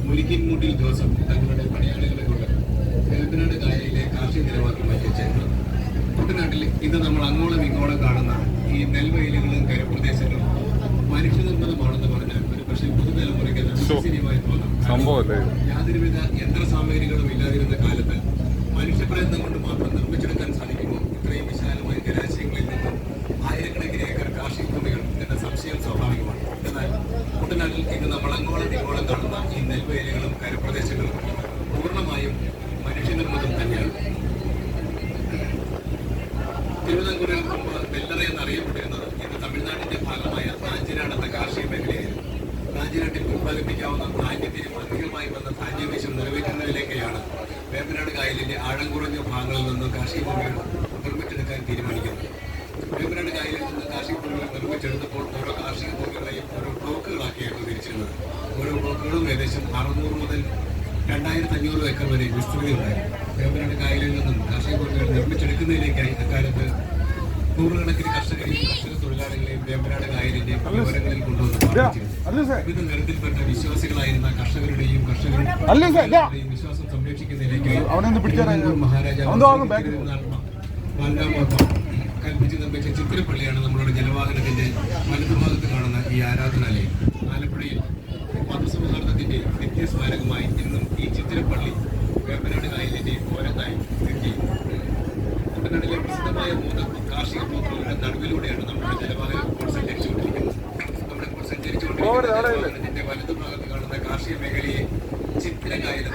മുലിക്കിൻമുട്ടിൽ Joseph തങ്ങളുടെ പടയാളികളെ കൊണ്ട് വേമ്പനാട് കായലിലെ കാർഷിക നിലവാക്കി മാറ്റിയ ചരിത്രം. കുട്ടനാട്ടിൽ ഇന്ന് നമ്മൾ അങ്ങോളം ഇങ്ങോളം കാണുന്ന ഈ നെൽവയലുകളും കരപ്രദേശങ്ങളും മനുഷ്യനിർമ്മിതമാണെന്ന് പറഞ്ഞാൽ ഒരു പക്ഷേ പുതുതലമുറയ്ക്ക് വിശ്വസനീയമായി തോന്നാം. യാതൊരുവിധ യന്ത്രസാമഗ്രികളും ഇല്ലാതിരുന്ന കാലത്ത് മനുഷ്യപ്രയത്നം കൊണ്ട് മാത്രം നിർമ്മിച്ചെടുക്കാൻ സാധിക്കുമോ ഇത്രയും വിശാലമായ ജലാശയങ്ങളിൽ നിന്ന് ആയിരക്കണക്കിന് ഏക്കർ കാർഷിക ഭൂമികൾ എന്ന സംശയം സ്വാഭാവികമാണ്. എന്നാൽ കുട്ടനാട്ടിൽ ഇന്ന് നമ്മൾ അങ്ങോളം ഇങ്ങോളം കാണുന്ന ഈ നെൽവയലുകളും കരപ്രദേശങ്ങളും പൂർണ്ണമായും മനുഷ്യനിർമ്മിതം തന്നെയാണ്. തിരുവിതാംകൂറിൽ മുമ്പ് വെല്ലറ എന്നറിയപ്പെട്ടിരുന്നത് ഇന്ന് തമിഴ്നാടിന്റെ ഭാഗമായ കാഞ്ചിനാട് എന്ന കാർഷിക മേഖലയായിരുന്നു. കാഞ്ചിനാട്ടിൽ ഉത്പാദിപ്പിക്കാവുന്ന ധാന്യത്തിന് അധികമായി വന്ന ധാന്യവിഷം നിറവേറ്റുന്നതിലേക്കാണ് വേമ്പനാട് കായലിന്റെ ആഴം കുറഞ്ഞ ഭാഗങ്ങളിൽ നിന്ന് കാർഷിക ഭൂമികൾ നിർമ്മിച്ചെടുക്കാൻ തീരുമാനിക്കുന്നത്. വേമ്പനാട് കായലിൽ നിന്ന് കാർഷിക ഭൂമികൾ നിർമ്മിച്ചെടുത്തപ്പോൾ ഓരോ കാർഷിക ഭൂമികളെയും ഓരോ ബ്ലോക്കുകളാക്കിയായിരുന്നു തിരിച്ചിരുന്നത്. ഓരോ ബ്ലോക്കുകളും ഏകദേശം 600 മുതൽ 2500 ഏക്കർ വരെ വിസ്തൃതി ഉണ്ടായിരുന്നു. വേമ്പനാട് കായലിൽ നിന്നും കാർഷിക ഭൂമികൾ നിർമ്മിച്ചെടുക്കുന്നതിലേക്കായി അക്കാലത്ത് നൂറുകണക്കിന് കർഷകരെയും കർഷക തൊഴിലാളികളെയും വേമ്പനാട് കായലിന്റെ വിവരങ്ങളിൽ കൊണ്ടുവന്ന് പാർപ്പിച്ചിരുന്നു. വിവിധ നിരത്തിൽപ്പെട്ട വിശ്വാസികളായിരുന്ന കർഷകരുടെയും കർഷകരുടെയും വിശ്വാസം സംരക്ഷിക്കുന്നതിലേക്കായി മഹാരാജാവ് കൽപ്പിച്ച് നിർമ്മിച്ച ചിത്തിരപ്പള്ളിയാണ് നമ്മളുടെ ജലവാഹനത്തിന്റെ വലതുഭാഗത്ത് കാണുന്ന ഈ ആരാധനാലയം. ആലപ്പുഴയിൽ മതസൗഹാർദ്ദത്തിന്റെ നിത്യസ്മാരകമായി ഇന്നും ഈ ചിത്തിരപ്പള്ളി വേമ്പനാട് കായലിന്റെ ഓരത്തായി സ്ഥിതി ചെയ്യുന്നു. കുട്ടനാട്ടിലെ പ്രസിദ്ധമായ 3 കാർഷിക ബ്ലോക്കുകളുടെ നടുവിലൂടെയാണ് നമ്മുടെ ജലവാഹനം ഇപ്പോൾ സഞ്ചരിച്ചുകൊണ്ടിരിക്കുന്നത്. നമ്മുടെ ഇപ്പോൾ സഞ്ചരിച്ചുകൊണ്ടിരിക്കുന്ന വലതുഭാഗത്ത് കാണുന്ന കാർഷിക മേഖലയെ ചിത്തിരകായലും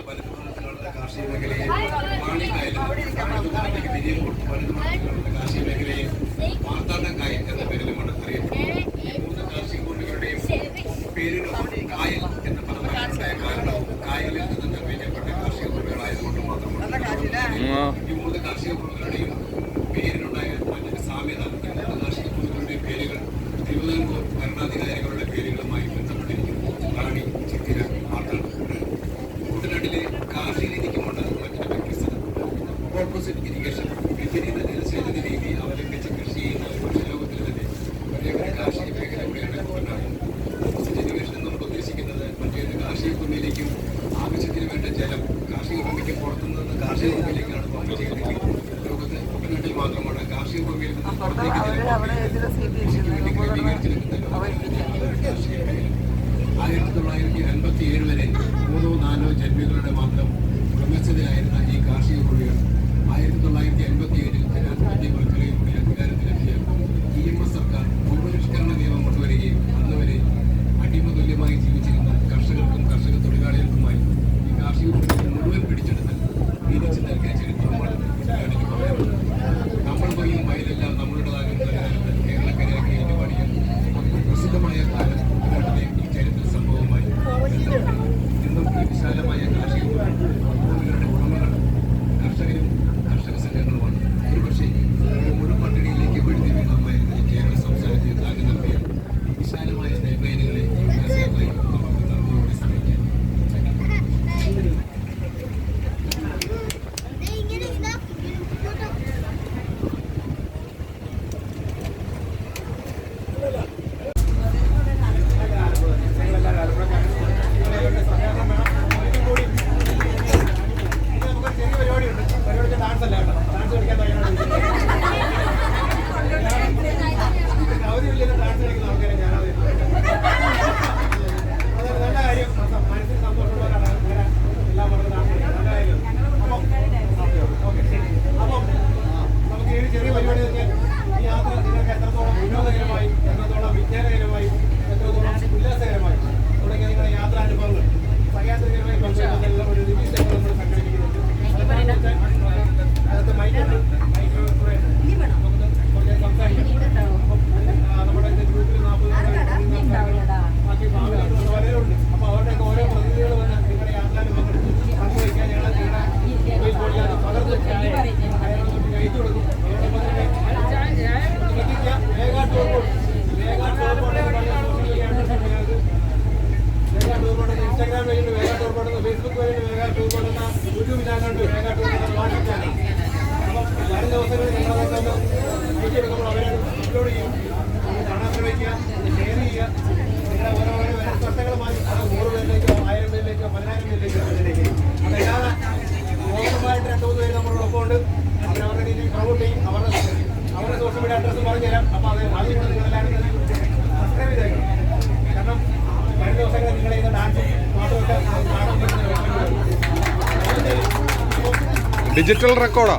വലതുഭാഗത്ത് കാണുന്ന കാർഷിക മേഖലയെ മാണിക്കായലും വലതുഭാഗത്തേക്ക് തിരിയുമ്പോൾ വലതുഭാഗത്ത് കാണുന്ന കാർഷിക മേഖലയെ മാർത്താണ്ഡക്കായൽ എന്ന പേരിലുമാണ് അറിയപ്പെടുന്നത്. ഈ 3 കാർഷിക ഭൂമികളുടെയും പേരിനൊപ്പം കായൽ എന്ന പദമുണ്ടായ കാരണവും കായലിൽ നിന്ന് നിർമ്മിക്കപ്പെട്ട കാർഷിക ഭൂമികളായതുകൊണ്ട് മാത്രമാണ്. ഈ 3 കാർഷിക ഭൂമികളുടെയും പേരിനുണ്ടായ മറ്റൊരു സാമ്യത ഈ 3 കാർഷിക ഭൂമികളുടെയും പേരുകൾ തിരുവിതാംകൂർ ഭരണാധികാരികളുടെ പേരുകളുമായി ബന്ധപ്പെട്ടിരിക്കുന്നു. റാണി, ചിത്തിര, മാർത്താണ്ഡം. കുട്ടനാട്ടിലെ കാർഷിക രീതിക്കുമുണ്ട് മറ്റൊരു വ്യത്യസ്തത. ഓപ്പോസിറ്റ് ഇറിഗേഷൻ, വിപരീത ജലസേചന രീതി അവലംബിച്ച് കൃഷി ചെയ്യുന്ന മനുഷ്യലോകത്തിൽ തന്നെ ഒരേ ഒരു കാർഷിക മേഖല കൂടിയാണ് കുട്ടനാട്. ഓപ്പോസിറ്റ് ഇറിഗേഷൻ എന്നുകൊണ്ട് ഉദ്ദേശിക്കുന്നത് മറ്റേത് കാർഷിക ഭൂമിയിലേക്കും ആവശ്യത്തിന് വേണ്ട ജലം കാർഷിക ഭൂമിക്ക് പുറത്തുനിന്ന് കാർഷിക ഭൂമിയിലേക്കാണ് പമ്പ് ചെയ്യുന്നത്. ലോകത്ത് കുട്ടനാട്ടിൽ മാത്രമാണ് കാർഷിക ഭൂമിയിൽ നിന്ന് പുറത്തേക്ക് കൃഷിക്ക് വേണ്ടി ക്രമീകരിച്ചെടുക്കുന്ന കാർഷിക മേഖല. 1957 വരെ 3 4 ജന്മികളുടെ മാത്രം ഉടമസ്ഥതയിലായിരുന്ന ഈ കാർഷിക ഭൂമികൾ 1987 ജനാധിപത്യ പ്രക്രിയയിലൂടെ അധികാരത്തിലെത്തിയ EMS സർക്കാർ ഭൂപരിഷ്കരണ നിയമം കൊണ്ടുവരികയും അന്നുവരെ അടിമതുല്യമായി ജീവിച്ചിരുന്ന കർഷകർക്കും കർഷക തൊഴിലാളികൾക്കുമായി ഈ കാർഷിക ഭൂമികൾ മുഴുവൻ പിടിച്ചെടുത്ത് തിരിച്ചു നൽകിയ ചരിത്രമാണ് കുട്ടനാടിന് പറയാനുള്ളത്. നമ്മൾ പോയും വയലെല്ലാം നമ്മളുടേതാകുന്ന കാലത്ത് കേരളക്കരയാക്കി ഏറ്റുപാടിയ പ്രസിദ്ധമായ കാലം കുട്ടനാട്ടിലെ ഈ ചരിത്ര സംഭവമായി ഇന്നും ഈ വിശാലമായ കാർഷിക ഭൂമികളുടെ ഉടമകൾ കർഷകരും കർഷക സംഘങ്ങളുമാണ്. ഒരുപക്ഷെ ഒരു മുഴുവൻ പട്ടിണിയിലേക്ക് വഴുതി വീണമായിരുന്ന ഈ കേരള സംസ്ഥാനത്തെ താങ്ങി നിർത്തിയ വിശാലമായ നെൽവയലുകളെ ഈ വികാസയാത്രയിൽ നമുക്ക് നന്ദിയോടെ ശ്രമിക്കാം. യൂട്യൂബ് ചാനലുണ്ട്, വാട്സ്ആപ്പ് ചാനൽ. അപ്പം വരും ദിവസങ്ങളിൽ നിങ്ങളതൊക്കെ വീട്ടിലെടുക്കുമ്പോൾ അവരെ അപ്ലോഡ് ചെയ്യും. കാണാൻ ശ്രമിക്കുക, ഷെയർ ചെയ്യുക. നിങ്ങളുടെ ഓരോ പ്രശ്നങ്ങളുമായി 100 പേരിലേക്കോ 1000 പറഞ്ഞുതരാം. അപ്പോൾ അത് അതുകൊണ്ട് നിങ്ങളെല്ലാവരും സബ്സ്ക്രൈബ് ചെയ്തേക്കും. കാരണം വരും ദിവസങ്ങളിൽ നിങ്ങളെ ഇത് ഡാൻസും മാത്രമൊക്കെ ഡിജിറ്റൽ റെക്കോർഡാ.